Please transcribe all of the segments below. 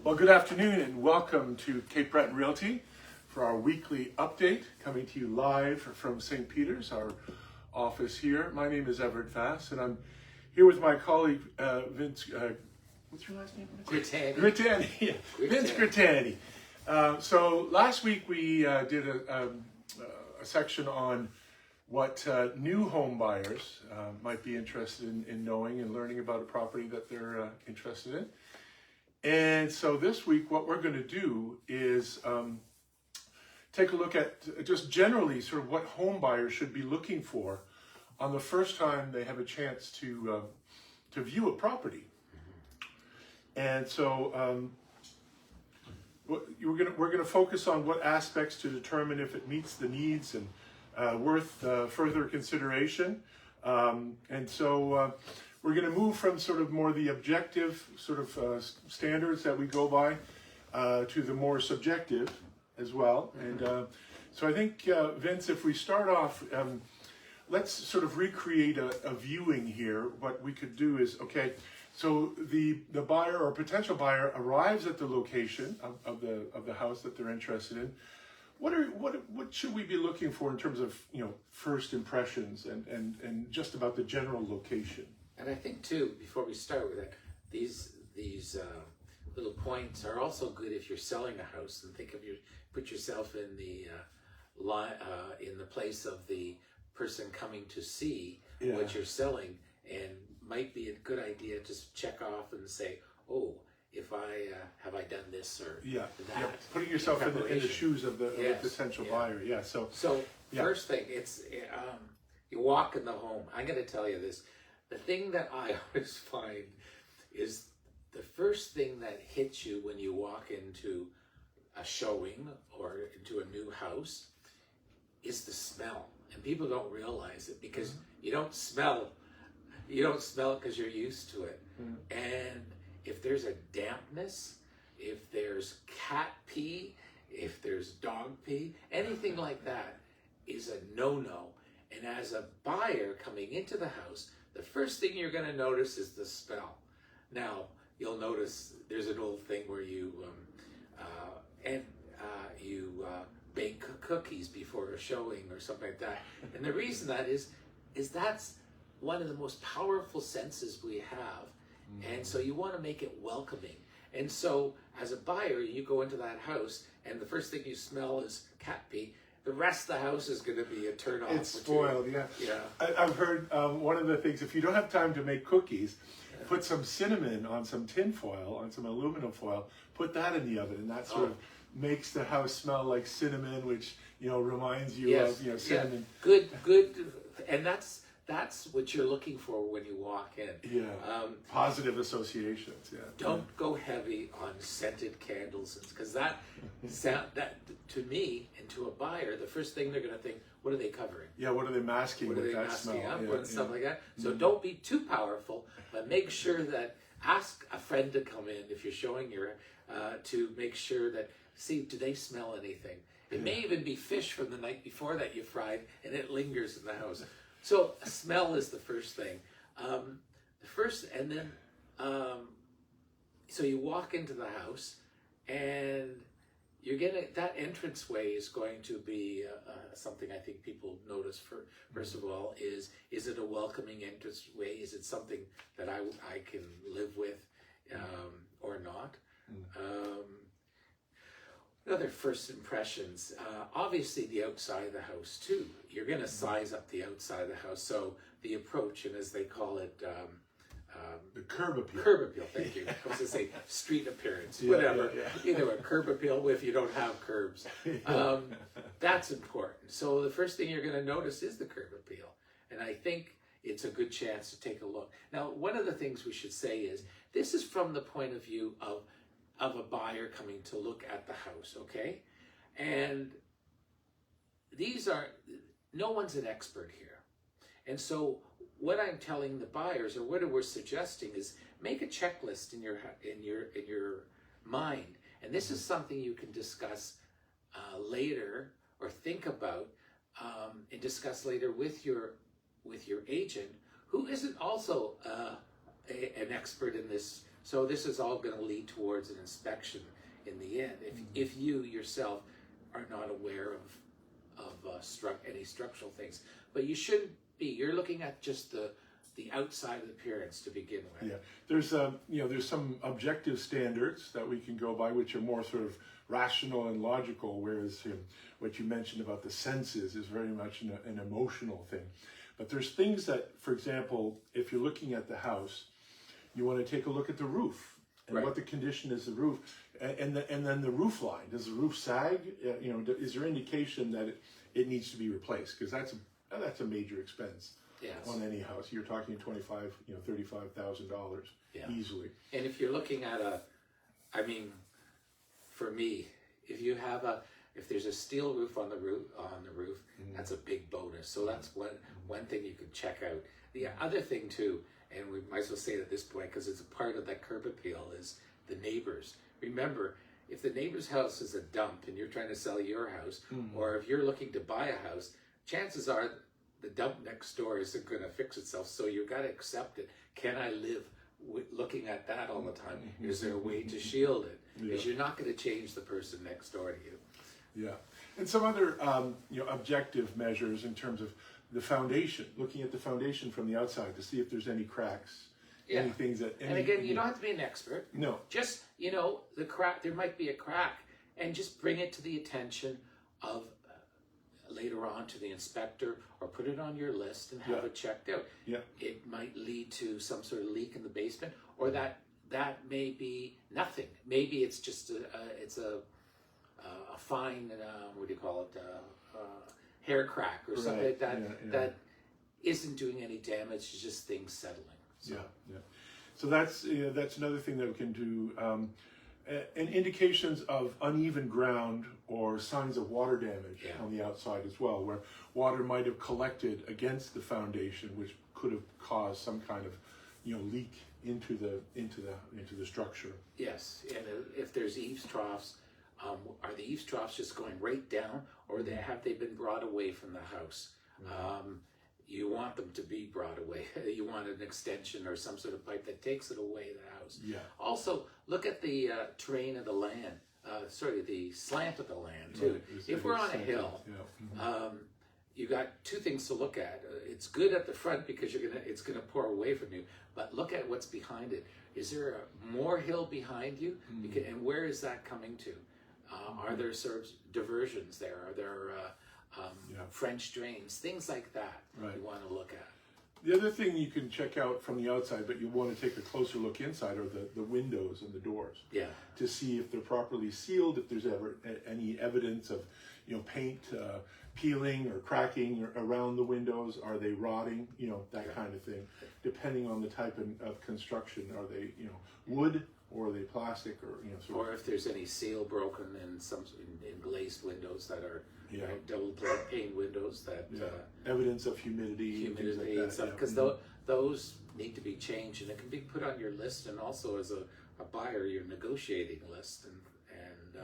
Well, good afternoon and welcome to Cape Breton Realty for our weekly update, coming to you live from St. Peter's, our office here. My name is Everett Vass, and I'm here with my colleague Vince. What's your last name? Grittani. Yeah. Vince Grittani. So last week we did a section on what new home buyers might be interested in knowing and learning about a property that they're interested in. And so this week, what we're going to do is take a look at just generally sort of what home buyers should be looking for on the first time they have a chance to view a property. And so we're going to focus on what aspects to determine if it meets the needs and worth further consideration. And so we're going to move from sort of more the objective sort of standards that we go by to the more subjective as well. And so I think, Vince, if we start off, let's sort of recreate a viewing here. What we could do is, okay, so the buyer or potential buyer arrives at the location of the house that they're interested in. What should we be looking for in terms of, you know, first impressions and just about the general location? And I think too, before we start with that, these little points are also good if you're selling a house, and put yourself in the place of the person coming to see what you're selling, and might be a good idea to check off and say, oh, if I have I done this or that. Putting yourself in the shoes of the potential buyer. Yeah. So first thing, it's you walk in the home. I'm going to tell you this. The thing that I always find is the first thing that hits you when you walk into a showing or into a new house is the smell. And people don't realize it because you don't smell it because you're used to it. And if there's a dampness, if there's cat pee, if there's dog pee, anything like that is a no-no. And as a buyer coming into the house, the first thing you're going to notice is the smell. Now, you'll notice there's an old thing where you bake cookies before a showing or something like that. And the reason that is that's one of the most powerful senses we have. And so you want to make it welcoming. And so as a buyer, you go into that house and the first thing you smell is cat pee. The rest of the house is going to be a turn off. It's spoiled, yeah. I've heard one of the things, if you don't have time to make cookies, put some cinnamon on some tin foil, on some aluminum foil, put that in the oven, and that sort of makes the house smell like cinnamon, which, you know, reminds you of, you know, cinnamon. Good. And that's what you're looking for when you walk in. Positive associations. Don't go heavy on scented candles, because that to me and to a buyer, the first thing they're going to think, what are they covering? What are they masking? What with are they that masking smell? up and stuff like that? So don't be too powerful, but make sure that ask a friend to come in if you're showing your to make sure that do they smell anything? It may even be fish from the night before that you fried, and it lingers in the house. So smell is the first thing. So you walk into the house, and you're getting that entranceway is going to be something I think people notice. First of all, is it a welcoming entranceway? Is it something that I can live with or not? Other first impressions, obviously the outside of the house too. You're going to size up the outside of the house. So the approach, and as they call it, the curb appeal. Curb appeal, thank you. I was going to say street appearance, whatever. Either a curb appeal if you don't have curbs. That's important. So the first thing you're going to notice is the curb appeal. And I think it's a good chance to take a look. Now, one of the things we should say is, this is from the point of view of a buyer coming to look at the house, okay? And no one's an expert here. And so what I'm telling the buyers, or what we're suggesting, is make a checklist in your mind. And this is something you can discuss later, or think about and discuss later with your agent, who isn't also an expert in this So this is all going to lead towards an inspection in the end. If you yourself are not aware of any structural things, but you shouldn't be. You're looking at just the outside appearance to begin with. Yeah, there's there's some objective standards that we can go by, which are more sort of rational and logical, whereas what you mentioned about the senses is very much an emotional thing. But there's things that, for example, if you're looking at the house, you want to take a look at the roof and Right. what the condition is of the roof, and then the roof line. Does the roof sag? Is there indication that it needs to be replaced? Because that's a major expense. Yes. On any house, you're talking $35,000 Yeah. easily. And if you're looking at for me, if there's a steel roof on the roof, that's a big bonus. So that's one thing you can check out. The other thing too, and we might as well say it at this point because it's a part of that curb appeal, is the neighbors. Remember, if the neighbor's house is a dump and you're trying to sell your house, or if you're looking to buy a house, chances are the dump next door isn't going to fix itself. So you've got to accept it. Can I live looking at that all the time? Is there a way to shield it? Because you're not going to change the person next door to you. Yeah, and some other objective measures in terms of the foundation, looking at the foundation from the outside to see if there's any cracks, Yeah. any things that. And again, you don't have to be an expert. No. Just, the crack, there might be a crack, and just bring it to the attention of later on to the inspector, or put it on your list and have it checked out. Yeah. It might lead to some sort of leak in the basement, or that may be nothing. Maybe it's just a fine, what do you call it, hair crack or something like that, that isn't doing any damage, it's just things settling. So. Yeah. So that's another thing that we can do. And indications of uneven ground or signs of water damage on the outside as well, where water might have collected against the foundation, which could have caused some kind of leak into the structure. Yes, and if there's eaves troughs, are the eaves troughs just going right down, or have they been brought away from the house? You want them to be brought away. You want an extension or some sort of pipe that takes it away the house. Yeah. Also, look at the terrain of the land. The slant of the land too. Right. If we're on a hill, you got two things to look at. It's good at the front because it's gonna pour away from you. But look at what's behind it. Is there more hill behind you? And where is that coming to? Are there sort of diversions there? Are there French drains? Things like that you want to look at. The other thing you can check out from the outside, but you want to take a closer look inside, are the windows and the doors. Yeah. To see if they're properly sealed, if there's ever any evidence of paint peeling or cracking around the windows. Are they rotting? That kind of thing. Depending on the type of construction, are they wood or are they plastic or if there's any seal broken in glazed windows that are double pane windows that evidence of humidity and stuff, because those need to be changed, and it can be put on your list, and also as a buyer your negotiating list, and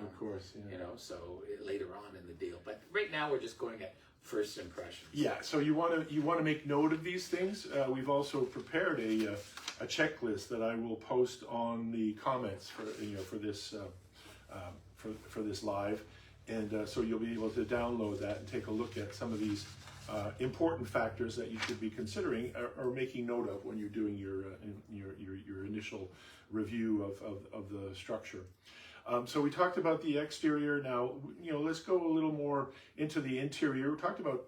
of course so later on in the deal. But right now we're just going at first impressions. Yeah, so you want to make note of these things. We've also prepared a checklist that I will post on the comments for this live, and so you'll be able to download that and take a look at some of these important factors that you should be considering or making note of when you're doing your initial review of the structure. So we talked about the exterior. Now, let's go a little more into the interior. We talked about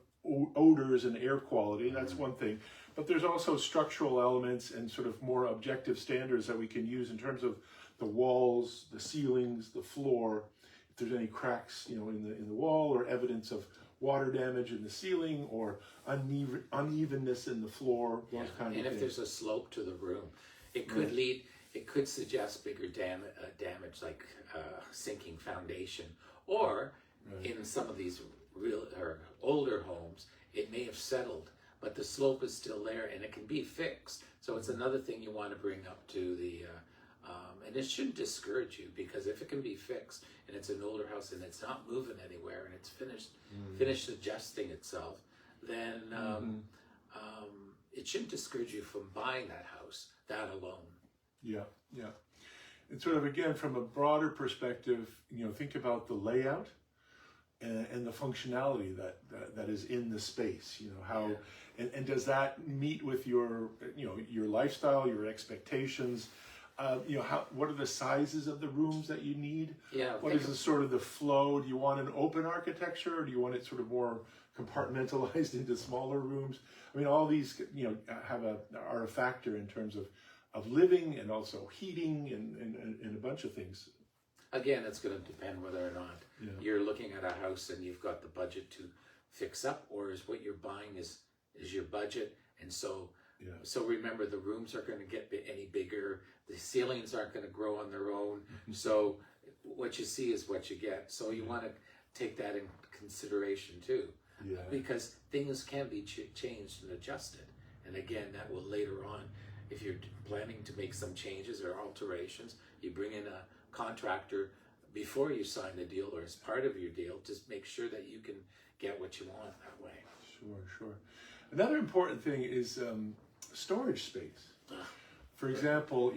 odors and air quality. That's one thing. But there's also structural elements and sort of more objective standards that we can use in terms of the walls, the ceilings, the floor. If there's any cracks, in the wall, or evidence of water damage in the ceiling, or unevenness in the floor, those kind of things. And if there's a slope to the room, it could lead. It could suggest bigger damage, like sinking foundation, or in some of these real or older homes, it may have settled, but the slope is still there, and it can be fixed. So it's another thing you want to bring up to the, and it shouldn't discourage you, because if it can be fixed and it's an older house and it's not moving anywhere and it's finished adjusting itself, then it shouldn't discourage you from buying that house, that alone. Yeah. and sort of again from a broader perspective, think about the layout and the functionality that is in the space. How and does that meet with your your lifestyle, your expectations? What are the sizes of the rooms that you need? Yeah. What is the sort of the flow? Do you want an open architecture, or do you want it sort of more compartmentalized into smaller rooms? I mean, all these are a factor in terms of living, and also heating and a bunch of things. Again, it's going to depend whether or not you're looking at a house and you've got the budget to fix up, or is what you're buying is your budget. And so remember, the rooms aren't going to get any bigger. The ceilings aren't going to grow on their own. So what you see is what you get. So you want to take that in consideration too, because things can be changed and adjusted. And again, that will later on, if you're planning to make some changes or alterations, you bring in a contractor before you sign the deal or as part of your deal. Just make sure that you can get what you want that way. Sure. Another important thing is storage space. For example,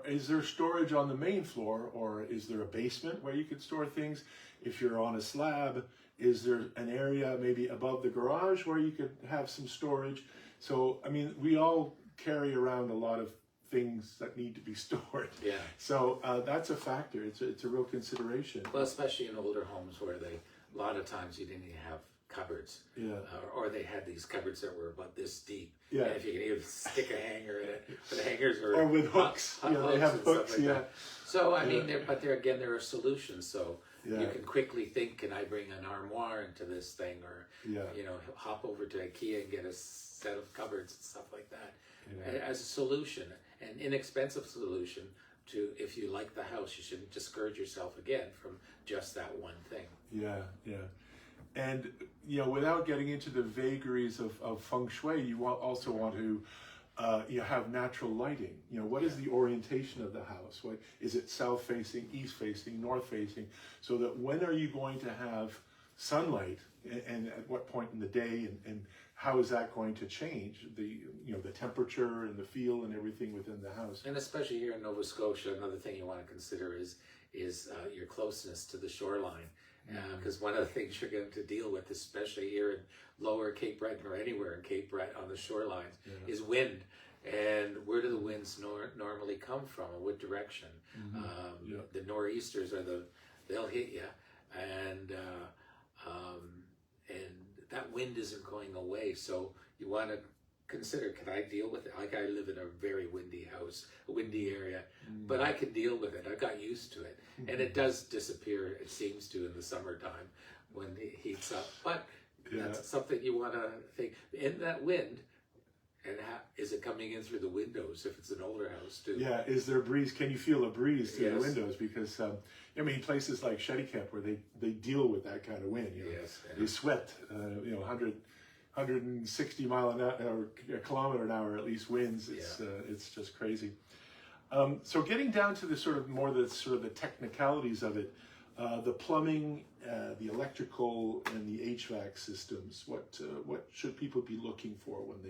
is there storage on the main floor, or is there a basement where you could store things? If you're on a slab, is there an area maybe above the garage where you could have some storage? So, I mean, we all carry around a lot of things that need to be stored. Yeah. So that's a factor. It's a real consideration. Well, especially in older homes where a lot of times you didn't even have cupboards. Yeah. Or they had these cupboards that were about this deep. Yeah. And if you can even stick a hanger in it, the hangers are or with hooks. They have hooks. Like that. So I mean, there are solutions. So you can quickly think, can I bring an armoire into this thing, or hop over to IKEA and get a set of cupboards and stuff like that, as a solution, an inexpensive solution to, if you like the house, you shouldn't discourage yourself again from just that one thing. Yeah. And without getting into the vagaries of feng shui, you also want to have natural lighting. What is the orientation of the house? What is it? South facing, east facing, north facing? So that when are you going to have sunlight, and at what point in the day, and how is that going to change the temperature and the feel and everything within the house? And especially here in Nova Scotia, another thing you want to consider is your closeness to the shoreline. Because one of the things you're going to deal with, especially here in lower Cape Breton or anywhere in Cape Breton on the shorelines, is wind. And where do the winds normally come from, and what direction? The nor'easters they'll hit you, and that wind isn't going away. So you want to consider, can I deal with it? Like, I live in a very windy house, a windy area, but I can deal with it. I got used to it. And it does disappear, it seems to, in the summertime when it heats up. But that's something you want to think. In that wind, and is it coming in through the windows if it's an older house too? Yeah, is there a breeze? Can you feel a breeze through the windows? Because, places like Shettycamp, where they deal with that kind of wind, they sweat, 160 mile an hour, or a kilometer an hour at least winds. It's just crazy. So getting down to the the technicalities of it, the plumbing, the electrical, and the HVAC systems. What should people be looking for when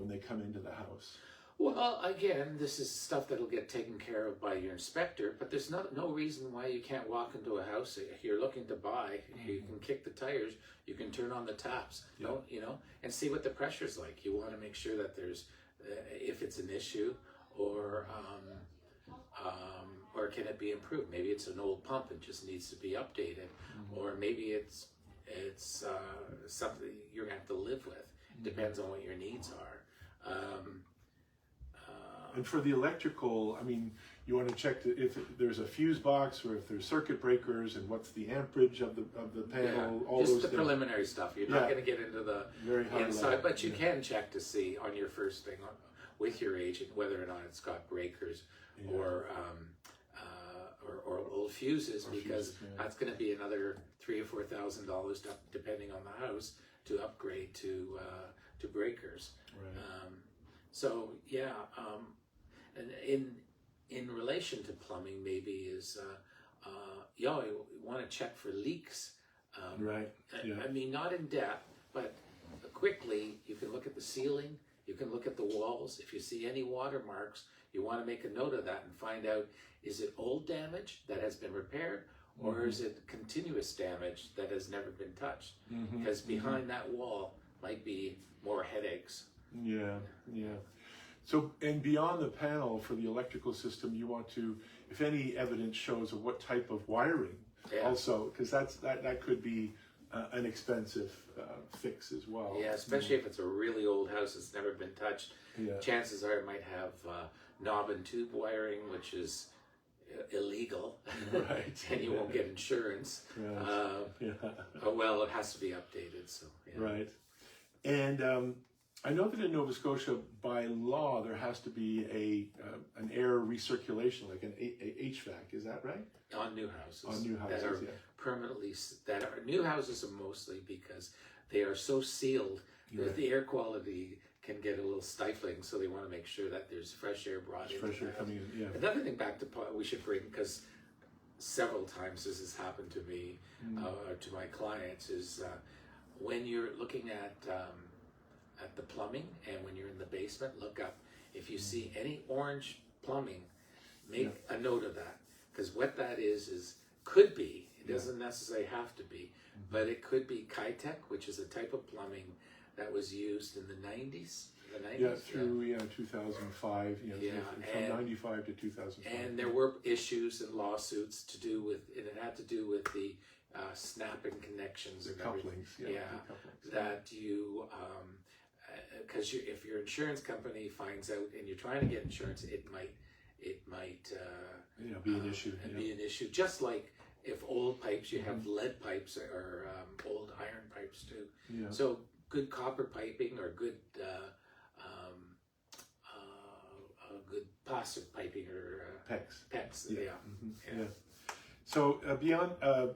they come into the house? Well, again, this is stuff that'll get taken care of by your inspector, but there's no reason why you can't walk into a house if you're looking to buy. You can kick the tires, you can turn on the taps, and see what the pressure's like. You want to make sure that there's, if it's an issue, or can it be improved? Maybe it's an old pump and just needs to be updated, or maybe it's something you're gonna have to live with. Depends on what your needs are. And for the electrical, you want to check if there's a fuse box, or if there's circuit breakers, and what's the amperage of the panel. All just those the things. Preliminary stuff. You're not going to get into the very high inside, level. but you can check to see on your first thing with your agent whether or not it's got breakers or old fuses, because that's going to be another $3,000 or $4,000 depending on the house to upgrade to breakers. Right. And in relation to plumbing, maybe is you want to check for leaks. Right. Not in depth, but quickly you can look at the ceiling You can look at the walls. If you see any watermarks, you want to make a note of that and find out, is it old damage that has been repaired, or is it continuous damage that has never been touched? Because behind that wall might be more headaches. Yeah, yeah. So, and beyond the panel for the electrical system, you want to, if any evidence shows of what type of wiring, also, because that could be an expensive fix as well. Yeah, especially if it's a really old house that's never been touched. Yeah. Chances are it might have knob and tube wiring, which is illegal, Right. and you won't get insurance. Right. Well, it has to be updated. So yeah. Right. And I know that in Nova Scotia, by law, there has to be an air recirculation, like an HVAC. Is that right? On new houses. On new houses, that are yeah. permanently, that are new houses are mostly because they are so sealed that the air quality can get a little stifling, so they want to make sure that there's fresh air brought in. Fresh air coming in, yeah. Another thing back to we should bring, because several times this has happened to me, to my clients, is when you're looking at the plumbing and when you're in the basement, look up. If you see any orange plumbing, make a note of that, because what that is could be, it doesn't necessarily have to be, but it could be Kitec, which is a type of plumbing that was used in the 90s. Through 2005, from 95 to 2005. And there were issues and lawsuits to do with, and it had to do with the snapping connections, the and couplings, the couplings. That you, because if your insurance company finds out and you're trying to get insurance, it might be an issue. Be an issue. Just like if old pipes, you have lead pipes or old iron pipes too. Yeah. So good copper piping or good good plastic piping or PEX. Yeah. So beyond,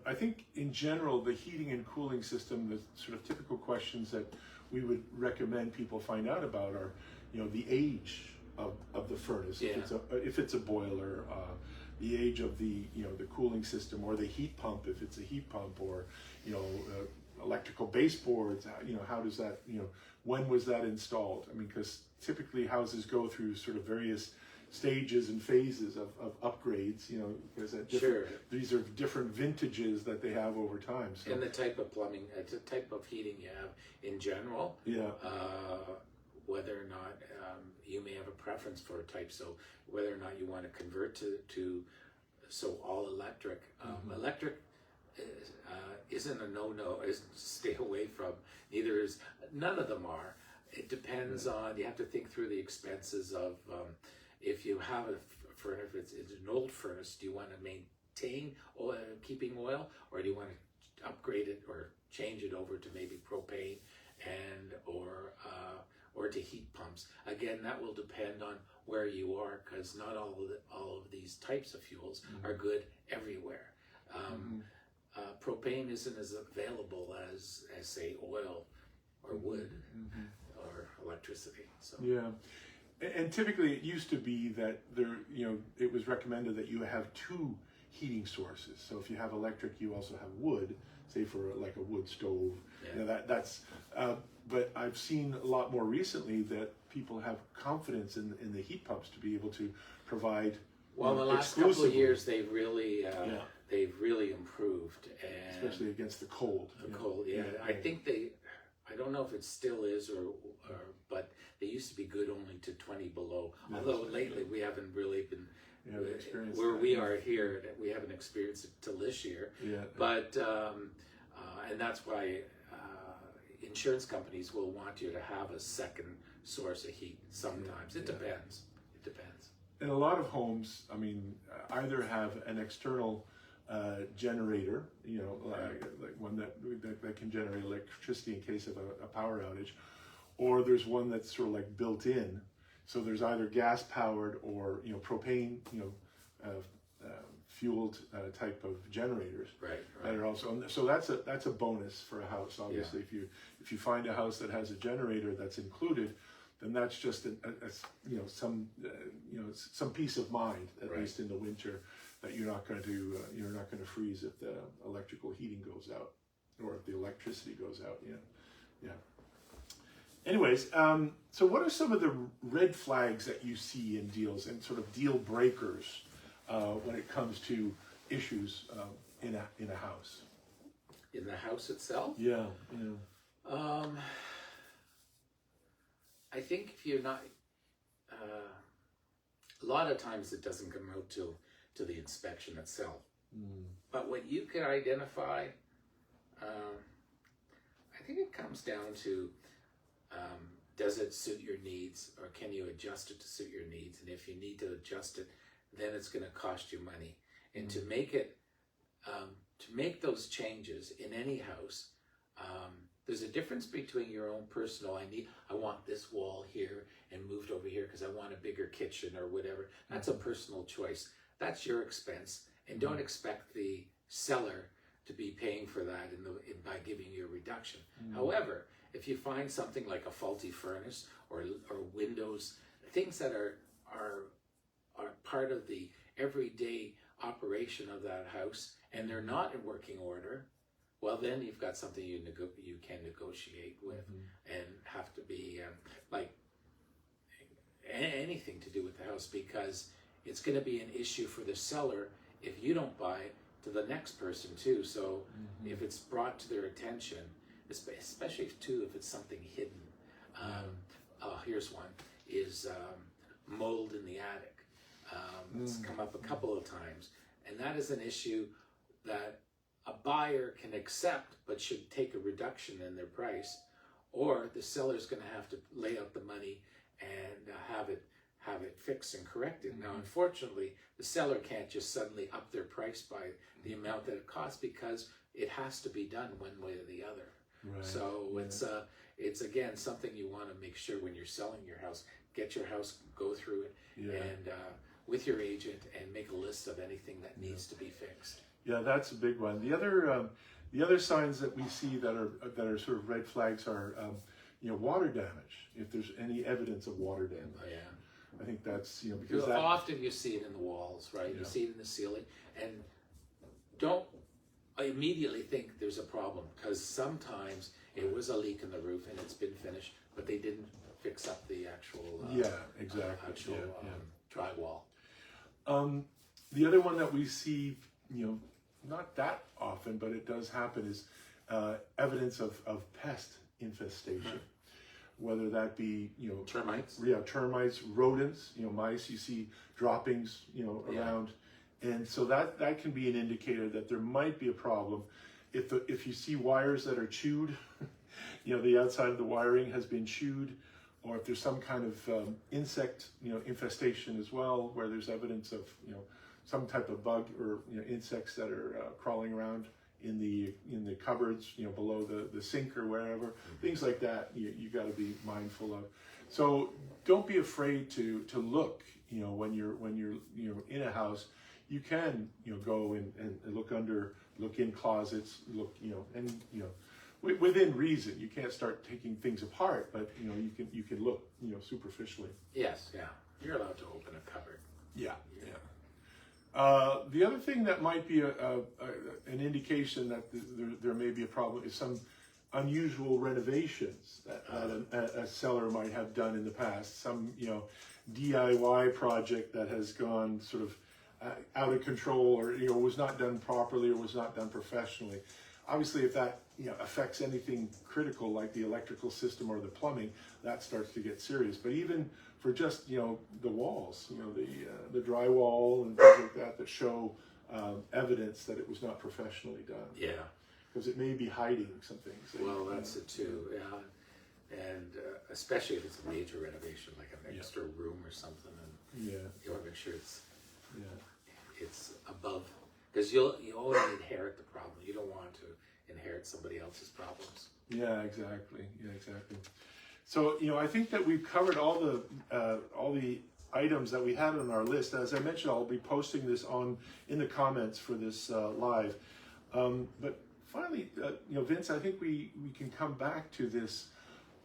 I think in general, the heating and cooling system, the sort of typical questions that we would recommend people find out about are, the age of the furnace, if it's a boiler, the age of the the cooling system, or the heat pump if it's a heat pump, or electrical baseboards. How does that, when was that installed? I mean, because typically houses go through sort of various stages and phases of upgrades, because these are different vintages that they have over time. So. And the type of plumbing, the type of heating you have in general, whether or not you may have a preference for a type, so whether or not you want to convert to all electric. Electric isn't a no-no, is stay away from. None of them are. It depends on, you have to think through the expenses of, if you have if it's an old furnace, do you want to maintain keeping oil, or do you want to upgrade it or change it over to maybe propane or to heat pumps? Again, that will depend on where you are, because not all of these types of fuels are good everywhere. Propane isn't as available as say oil or wood or electricity. So and typically it used to be that it was recommended that you have two heating sources. So if you have electric, you also have wood, say for like a wood stove. That's but I've seen a lot more recently that people have confidence in the heat pumps to be able to provide. Well, in the last couple of years, they've really improved, and especially against the cold. I think I don't know if it still is, but they used to be good only to 20 below. Although lately we haven't really been where we are here. We haven't experienced it till this year. But and that's why insurance companies will want you to have a second source of heat. Sometimes it depends. It depends. And a lot of homes, I mean, either have an external generator, like one that can generate electricity in case of a power outage, or there's one that's sort of like built in. So there's either gas powered or propane fueled type of generators that are also. So that's a bonus for a house. Obviously, if you find a house that has a generator that's included, then that's just some peace of mind, at least in the winter, that you're not going to freeze if the electrical heating goes out or if the electricity goes out. anyways, so what are some of the red flags that you see in deals and sort of deal breakers when it comes to issues in a house? In the house itself? Yeah. I think if you're not, a lot of times it doesn't come out to the inspection itself. But what you can identify, I think it comes down to, does it suit your needs, or can you adjust it to suit your needs? And if you need to adjust it, then it's going to cost you money. And to make it, to make those changes in any house, there's a difference between your own personal, I want this wall here and moved over here because I want a bigger kitchen or whatever. That's a personal choice. That's your expense. And don't expect the seller to be paying for that by giving you a reduction. However, if you find something like a faulty furnace or windows, things that are part of the everyday operation of that house, and they're not in working order, well, then you've got something you can negotiate with, and have to be like anything to do with the house, because it's going to be an issue for the seller if you don't buy it, to the next person too. So if it's brought to their attention, especially if it's something hidden. Here's one, is mold in the attic. It's come up a couple of times, and that is an issue that a buyer can accept but should take a reduction in their price, or the seller's going to have to lay out the money and have it fixed and corrected. Now, unfortunately, the seller can't just suddenly up their price by the amount that it costs, because it has to be done one way or the other. Right. So it's again something you want to make sure when you're selling your house. Get your house, go through it, and with your agent, and make a list of anything that needs to be fixed. Yeah, that's a big one. The other signs that we see that are sort of red flags are water damage. If there's any evidence of water damage. Yeah. I think that's, because often you see it in the walls, right? You see it in the ceiling, and don't immediately think there's a problem, because sometimes it was a leak in the roof and it's been finished, but they didn't fix up the actual drywall. The other one that we see, not that often, but it does happen, is evidence of pest infestation. Whether that be, termites. Yeah, termites, rodents, mice. You see droppings, around, and so that can be an indicator that there might be a problem. If you see wires that are chewed, the outside of the wiring has been chewed, or if there's some kind of insect, infestation as well, where there's evidence of, some type of bug or insects that are crawling around in the cupboards, below the sink or wherever, things like that, you got to be mindful of. So don't be afraid to look, when you're in a house. You can go and look in closets, within reason. You can't start taking things apart, but you can look superficially. Yes, yeah, you're allowed to open a cupboard. Yeah. The other thing that might be an indication that there may be a problem is some unusual renovations that a seller might have done in the past. Some DIY project that has gone sort of out of control, or was not done properly, or was not done professionally. Obviously, if that affects anything critical like the electrical system or the plumbing, that starts to get serious. But even for just the walls, the drywall and things like that show evidence that it was not professionally done. Yeah, because it may be hiding some things. Well, that's it too. Yeah, and especially if it's a major renovation, like an extra room or something, and you want to make sure it's above, because you only inherit the problem. You don't want to inherit somebody else's problems. Yeah, exactly. So I think that we've covered all the items that we had on our list. As I mentioned, I'll be posting this in the comments for this live. But finally, Vince, I think we can come back to this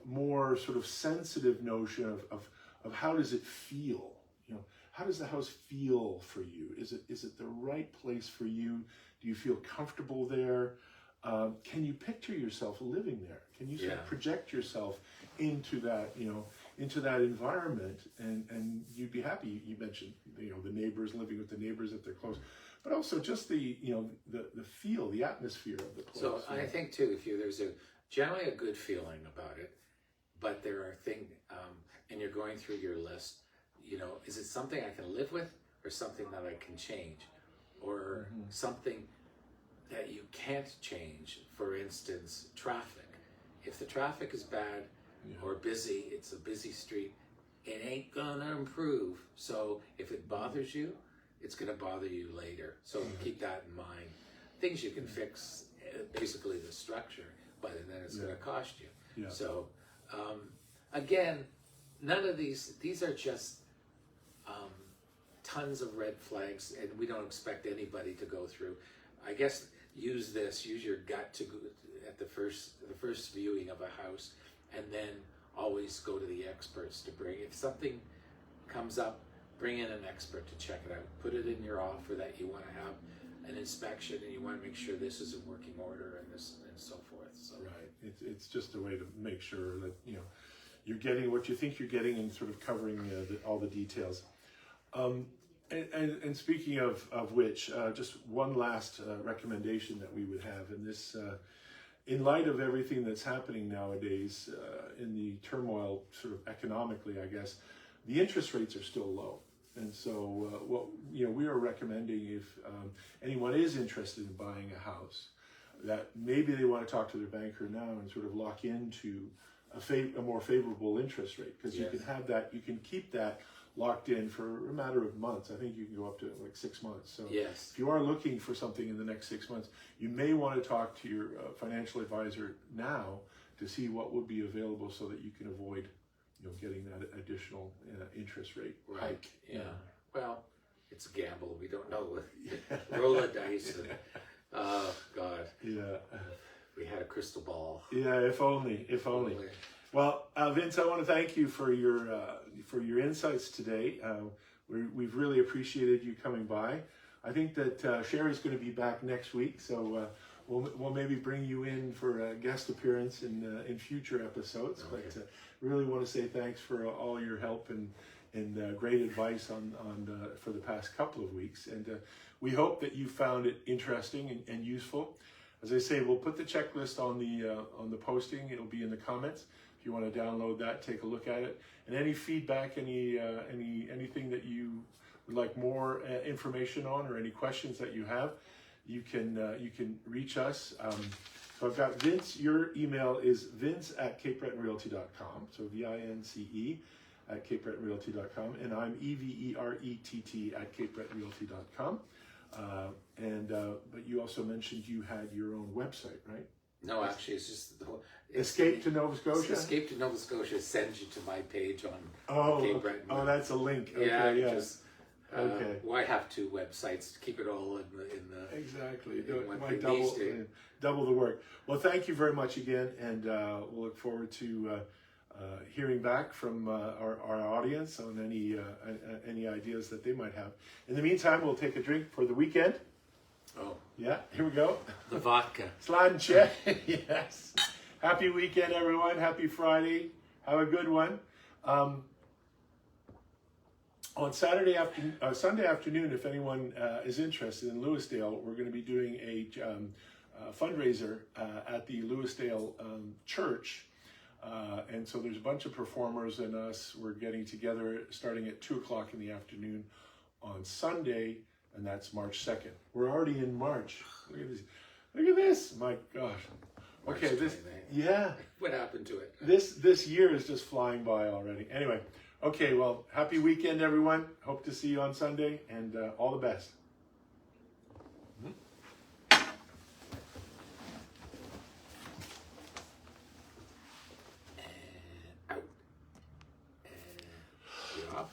more sort of sensitive notion of how does it feel? How does the house feel for you? Is it the right place for you? Do you feel comfortable there? can you picture yourself living there? Can you sort of Yeah. project yourself into that, into that environment, and you'd be happy. You mentioned, the neighbors, living with the neighbors if they're close, but also just the feel, the atmosphere of the place. So I think too, there's generally a good feeling about it, but there are things, and you're going through your list, is it something I can live with, or something that I can change, or something that you can't change? For instance, traffic. If the traffic is bad or busy, it's a busy street, it ain't gonna improve. So if it bothers you, it's gonna bother you later. So keep that in mind. Things you can fix, basically the structure, but then it's gonna cost you. Yeah. So again, none of these are just tons of red flags, and we don't expect anybody to go through. I guess use your gut to go at the first viewing of a house, and then always go to the experts to bring. If something comes up, bring in an expert to check it out. Put it in your offer that you want to have an inspection, and you want to make sure this is in working order, and this and so forth. So right, it's just a way to make sure that you're getting what you think you're getting, and sort of covering all the details. And speaking of which, just one last recommendation that we would have in this, in light of everything that's happening nowadays, in the turmoil, sort of economically, I guess, the interest rates are still low. And so what we are recommending, if anyone is interested in buying a house, that maybe they want to talk to their banker now and sort of lock into a more favorable interest rate, because you can have that, you can keep that locked in for a matter of months. I think you can go up to like 6 months. So if you are looking for something in the next 6 months, you may want to talk to your financial advisor now to see what would be available, so that you can avoid getting that additional interest rate. right, yeah. Well, it's a gamble. We don't know. Roll the dice. And, oh God. Yeah. We had a crystal ball. Yeah. If only. Well, Vince, I want to thank you for your insights today. We've really appreciated you coming by. I think that Sherry's going to be back next week, so we'll maybe bring you in for a guest appearance in future episodes. Okay. But really want to say thanks for all your help and great advice for the past couple of weeks. And we hope that you found it interesting and useful. As I say, we'll put the checklist on the posting. It'll be in the comments. If you want to download that, take a look at it. And any feedback, anything that you would like more information on, or any questions that you have, you can reach us. So I've got Vince. Your email is vince@capebretonrealty.com. So VINCE at capebretonrealty.com, and I'm EVERETT@capebretonrealty.com. But you also mentioned you had your own website, right? No, actually, it's just Escape to Nova Scotia. Escape to Nova Scotia sends you to my page on Cape Breton. Oh, that's a link. Okay, yeah. Just okay. Why have two websites to keep it all in the exactly? in Might double the work. Well, thank you very much again, and we'll look forward to hearing back from our audience on any ideas that they might have. In the meantime, we'll take a drink for the weekend. Oh. Yeah, here we go. The vodka. Slanche. Yes. Happy weekend, everyone. Happy Friday. Have a good one. On Sunday afternoon, if anyone is interested in Lewisdale, we're going to be doing a fundraiser at the Lewisdale Church. And so there's a bunch of performers and us. We're getting together starting at 2:00 in the afternoon on Sunday, and that's March 2nd. We're already in March. Look at this. Look at this. My gosh. Okay, What happened to it? This year is just flying by already. Anyway, okay, well, happy weekend, everyone. Hope to see you on Sunday, and all the best. And out. And you're off.